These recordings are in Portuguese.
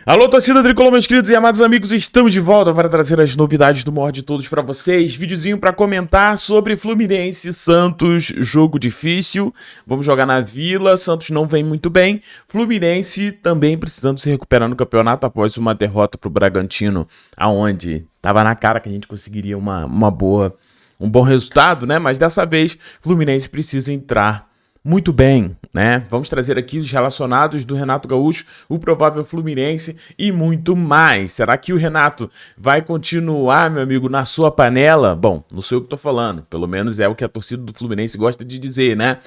Alô, torcida tricolor, meus queridos e amados amigos, estamos de volta para trazer as novidades do maior de todos para vocês. Videozinho para comentar sobre Fluminense e Santos, jogo difícil. Vamos jogar na Vila, Santos não vem muito bem. Fluminense também precisando se recuperar no campeonato após uma derrota para o Bragantino, aonde estava na cara que a gente conseguiria um bom resultado, né? Mas dessa vez, Fluminense precisa entrar muito bem, né? Vamos trazer aqui os relacionados do Renato Gaúcho, o provável Fluminense e muito mais. Será que o Renato vai continuar, meu amigo, na sua panela? Bom, não sei o que tô falando, pelo menos é o que a torcida do Fluminense gosta de dizer, né?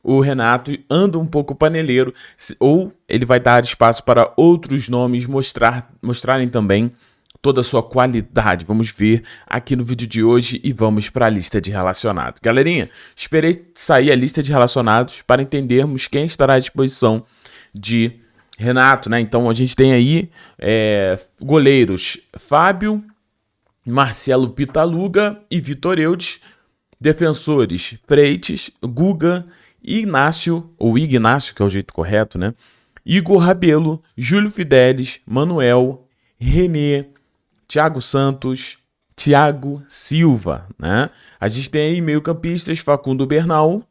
O Renato anda um pouco paneleiro, ou ele vai dar espaço para outros nomes mostrarem também toda a sua qualidade. Vamos ver aqui no vídeo de hoje e vamos para a lista de relacionados. Galerinha, esperei sair a lista de relacionados para entendermos quem estará à disposição de Renato, né? Então a gente tem aí goleiros Fábio, Marcelo Pitaluga e Vitor Eudes. Defensores Freitas, Guga, Ignácio, ou Ignácio, que é o jeito correto, né? Igor Rabelo, Júlio Fidelis, Manuel, René, Thiago Santos, Thiago Silva, né? A gente tem aí meio-campistas Facundo Bernal,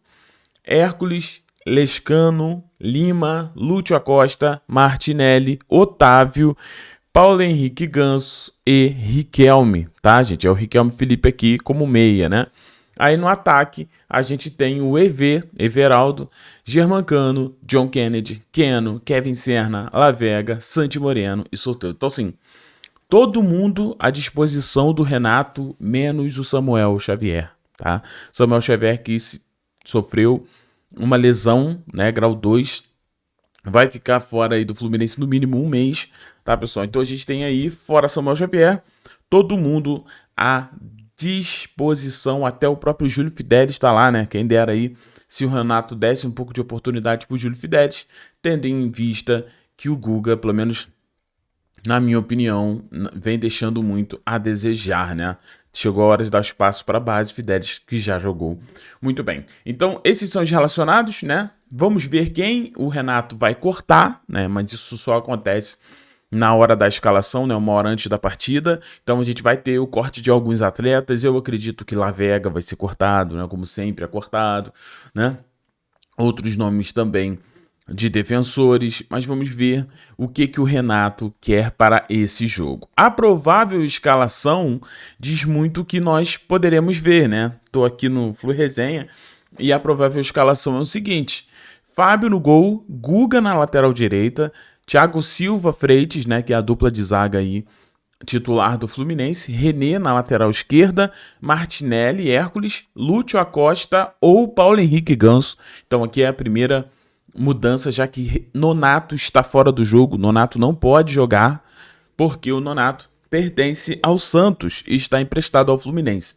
Hércules, Lescano, Lima, Lúcio Acosta, Martinelli, Otávio, Paulo Henrique Ganso e Riquelme, tá, gente? É o Riquelme Felipe aqui como meia, né? Aí no ataque a gente tem o Everaldo, Germancano, John Kennedy, Keno, Kevin Serna, Lavega, Santi Moreno e Soteldo. Então assim, todo mundo à disposição do Renato, menos o Samuel Xavier, tá? Samuel Xavier que sofreu uma lesão, né, grau 2, vai ficar fora aí do Fluminense no mínimo um mês, tá, pessoal? Então a gente tem aí, fora Samuel Xavier, todo mundo à disposição, até o próprio Júlio Fidelis está lá, né? Quem dera aí se o Renato desse um pouco de oportunidade pro Júlio Fidelis, tendo em vista que o Guga, pelo menos na minha opinião, vem deixando muito a desejar, né? Chegou a hora de dar espaço para a base, Fidelis que já jogou muito bem. Então, esses são os relacionados, né? Vamos ver quem o Renato vai cortar, né? Mas isso só acontece na hora da escalação, né? Uma hora antes da partida. Então, a gente vai ter o corte de alguns atletas. Eu acredito que Lavega vai ser cortado, né? Como sempre é cortado, né? Outros nomes também de defensores, mas vamos ver o que o Renato quer para esse jogo. A provável escalação diz muito o que nós poderemos ver, né? Tô aqui no Flu Resenha e a provável escalação é o seguinte: Fábio no gol, Guga na lateral direita, Thiago Silva, Freitas, né, que é a dupla de zaga aí titular do Fluminense, René na lateral esquerda, Martinelli, Hércules, Lúcio Acosta ou Paulo Henrique Ganso. Então aqui é a primeira mudança, já que Nonato está fora do jogo. Nonato não pode jogar porque o Nonato pertence ao Santos e está emprestado ao Fluminense.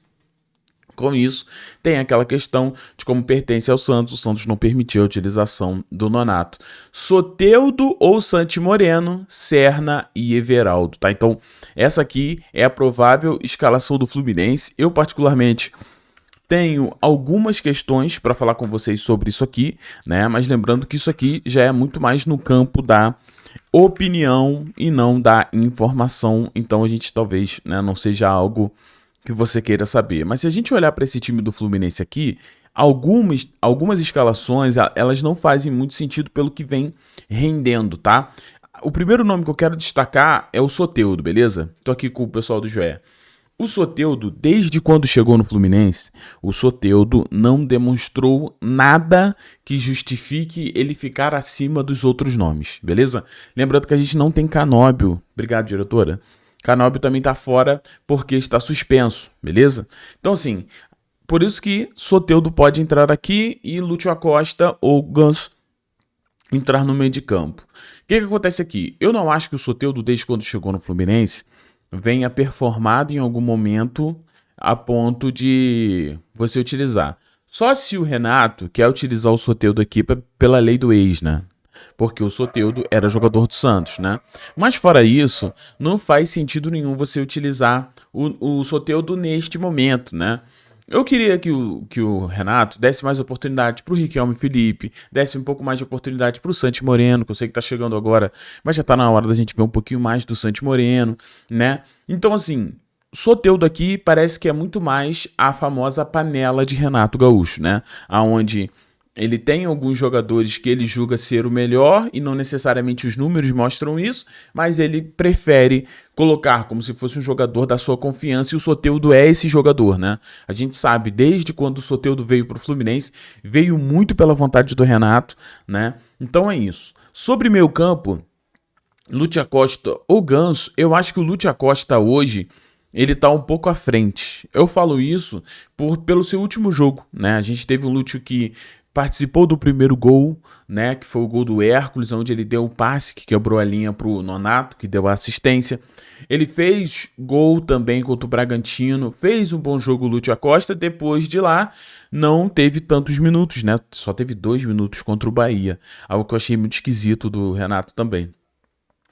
Com isso, tem aquela questão de como pertence ao Santos, o Santos não permitiu a utilização do Nonato. Soteldo ou Santi Moreno, Serna e Everaldo, tá? Então, essa aqui é a provável escalação do Fluminense. Eu, particularmente, tenho algumas questões para falar com vocês sobre isso aqui, né? Mas lembrando que isso aqui já é muito mais no campo da opinião e não da informação. Então a gente talvez, né, não seja algo que você queira saber. Mas se a gente olhar para esse time do Fluminense aqui, algumas escalações, elas não fazem muito sentido pelo que vem rendendo, tá? O primeiro nome que eu quero destacar é o Soteldo, beleza? Tô aqui com o pessoal do Joé. O Soteldo, desde quando chegou no Fluminense, o Soteldo não demonstrou nada que justifique ele ficar acima dos outros nomes, beleza? Lembrando que a gente não tem Canóbio. Obrigado, diretora. Canóbio também tá fora porque está suspenso, beleza? Então, assim, por isso que Soteldo pode entrar aqui e Lúcio Acosta ou Ganso entrar no meio de campo. O que acontece aqui? Eu não acho que o Soteldo, desde quando chegou no Fluminense, venha performado em algum momento a ponto de você utilizar. Só se o Renato quer utilizar o Soteldo aqui pela lei do ex, né? Porque o Soteldo era jogador do Santos, né? Mas fora isso, não faz sentido nenhum você utilizar o Soteldo neste momento, né? Eu queria que o Renato desse mais oportunidade pro Riquelme Felipe, desse um pouco mais de oportunidade pro Santi Moreno, que eu sei que tá chegando agora, mas já tá na hora da gente ver um pouquinho mais do Santi Moreno, né? Então, assim, Soteldo aqui parece que é muito mais a famosa panela de Renato Gaúcho, né? Aonde ele tem alguns jogadores que ele julga ser o melhor e não necessariamente os números mostram isso, mas ele prefere colocar como se fosse um jogador da sua confiança e o Soteldo é esse jogador, né? A gente sabe, desde quando o Soteldo veio para o Fluminense, veio muito pela vontade do Renato, né? Então é isso. Sobre meio campo, Lúcio Acosta ou Ganso, eu acho que o Lúcio Acosta hoje ele tá um pouco à frente. Eu falo isso pelo seu último jogo, né? A gente teve um Lúcio que participou do primeiro gol, né? Que foi o gol do Hércules, onde ele deu o passe que quebrou a linha pro Nonato, que deu a assistência. Ele fez gol também contra o Bragantino, fez um bom jogo o Lúcio Acosta. Depois de lá, não teve tantos minutos, né? Só teve 2 minutos contra o Bahia. Algo que eu achei muito esquisito do Renato também.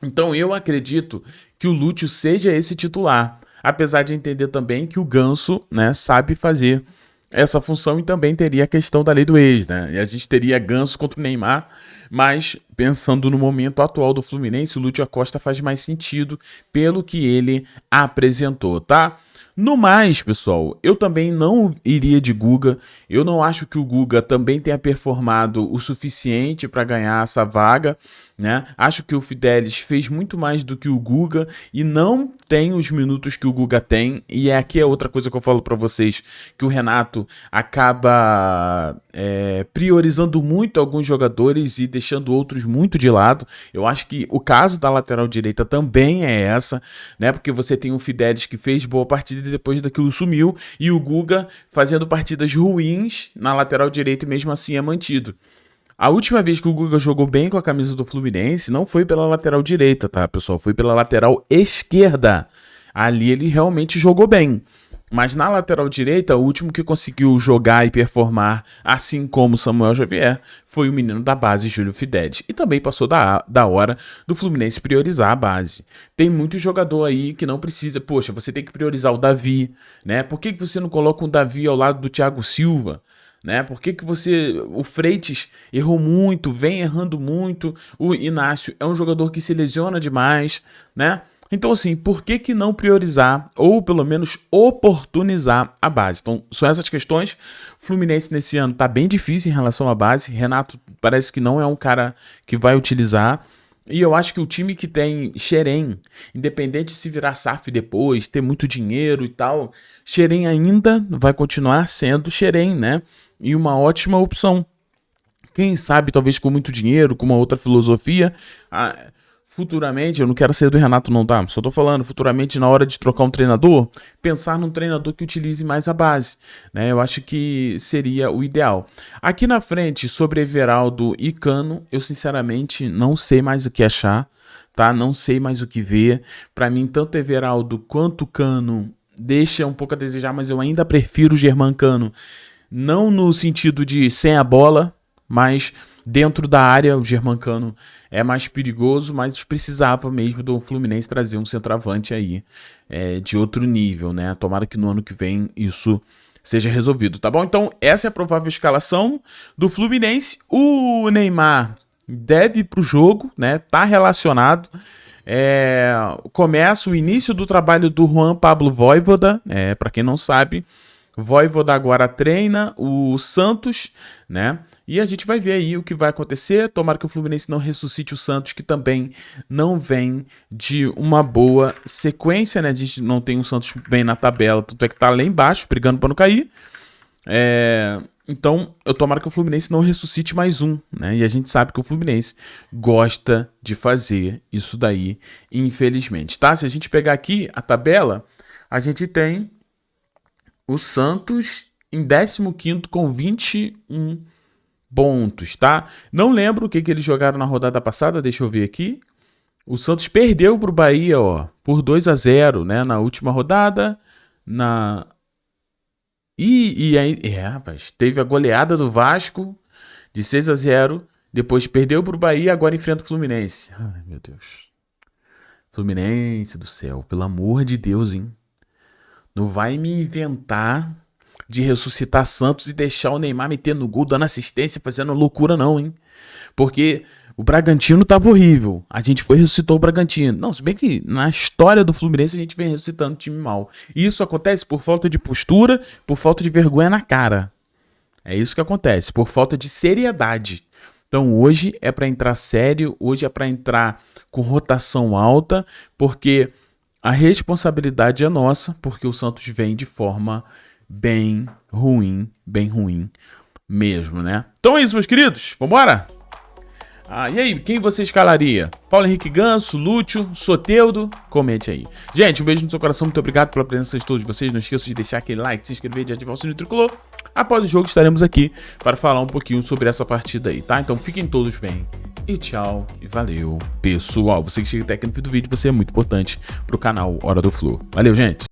Então eu acredito que o Lúcio seja esse titular, apesar de entender também que o Ganso, né, sabe fazer essa função e também teria a questão da lei do ex, né? E a gente teria Ganso contra o Neymar, mas pensando no momento atual do Fluminense, o Lúcio Acosta faz mais sentido pelo que ele apresentou, tá? No mais, pessoal, eu também não iria de Guga. Eu não acho que o Guga também tenha performado o suficiente para ganhar essa vaga, né? Acho que o Fidelis fez muito mais do que o Guga e não tem os minutos que o Guga tem. E aqui é outra coisa que eu falo para vocês, que o Renato acaba priorizando muito alguns jogadores e deixando outros muito de lado. Eu acho que o caso da lateral direita também é essa, né? Porque você tem o Fidelis que fez boa partida e depois daquilo sumiu, e o Guga fazendo partidas ruins na lateral direita e mesmo assim é mantido. A última vez que o Guga jogou bem com a camisa do Fluminense não foi pela lateral direita, tá, pessoal? Foi pela lateral esquerda. Ali ele realmente jogou bem. Mas na lateral direita, o último que conseguiu jogar e performar, assim como Samuel Xavier, foi o menino da base, Júlio Fidelis. E também passou da hora do Fluminense priorizar a base. Tem muito jogador aí que não precisa. Poxa, você tem que priorizar o Davi, né? Por que você não coloca o Davi ao lado do Thiago Silva? Né? Por que o Freitas errou muito, vem errando muito, o Inácio é um jogador que se lesiona demais, né? Então, assim, por que não priorizar ou pelo menos oportunizar a base? Então, são essas questões. Fluminense nesse ano tá bem difícil em relação à base. Renato parece que não é um cara que vai utilizar. E eu acho que o time que tem Xerém, independente se virar SAF depois, ter muito dinheiro e tal, Xerém ainda vai continuar sendo Xerém, né? E uma ótima opção. Quem sabe, talvez com muito dinheiro, com uma outra filosofia, futuramente, eu não quero ser do Renato não, tá? Só tô falando, futuramente, na hora de trocar um treinador, pensar num treinador que utilize mais a base, né? Eu acho que seria o ideal. Aqui na frente, sobre Everaldo e Cano, eu sinceramente não sei mais o que achar, tá? Não sei mais o que ver. Pra mim, tanto Everaldo quanto Cano deixa um pouco a desejar, mas eu ainda prefiro o Germancano, não no sentido de sem a bola, mas dentro da área o Germancano é mais perigoso, mas precisava mesmo do Fluminense trazer um centroavante aí de outro nível, né? Tomara que no ano que vem isso seja resolvido, tá bom? Então essa é a provável escalação do Fluminense. O Neymar deve ir pro jogo, né? Tá relacionado. Começa o início do trabalho do Juan Pablo Vojvoda, para quem não sabe. Vojvoda agora treina o Santos, né? E a gente vai ver aí o que vai acontecer. Tomara que o Fluminense não ressuscite o Santos, que também não vem de uma boa sequência, né? A gente não tem o Santos bem na tabela, tanto é que tá lá embaixo, brigando para não cair. Então, eu tomara que o Fluminense não ressuscite mais um, né? E a gente sabe que o Fluminense gosta de fazer isso daí, infelizmente, tá? Se a gente pegar aqui a tabela, a gente tem o Santos em 15º com 21 pontos, tá? Não lembro o que eles jogaram na rodada passada, deixa eu ver aqui. O Santos perdeu pro Bahia, ó, por 2-0, né, na última rodada. E aí, rapaz, teve a goleada do Vasco de 6-0, depois perdeu pro Bahia, agora enfrenta o Fluminense. Ai, meu Deus. Fluminense do céu, pelo amor de Deus, hein? Não vai me inventar de ressuscitar Santos e deixar o Neymar metendo gol, dando assistência, fazendo loucura não, hein? Porque o Bragantino tava horrível. A gente foi e ressuscitou o Bragantino. Não, se bem que na história do Fluminense a gente vem ressuscitando o time mal. E isso acontece por falta de postura, por falta de vergonha na cara. É isso que acontece, por falta de seriedade. Então hoje é para entrar sério, hoje é para entrar com rotação alta, porque a responsabilidade é nossa, porque o Santos vem de forma bem ruim mesmo, né? Então é isso, meus queridos, vambora? E aí, quem você escalaria? Paulo Henrique Ganso, Lúcio, Soteldo? Comente aí. Gente, um beijo no seu coração, muito obrigado pela presença de todos vocês. Não esqueça de deixar aquele like, se inscrever e ativar o sininho tricolor. Após o jogo estaremos aqui para falar um pouquinho sobre essa partida aí, tá? Então fiquem todos bem. E tchau, e valeu, pessoal. Você que chega até aqui no fim do vídeo, você é muito importante pro canal Hora do Flu. Valeu, gente!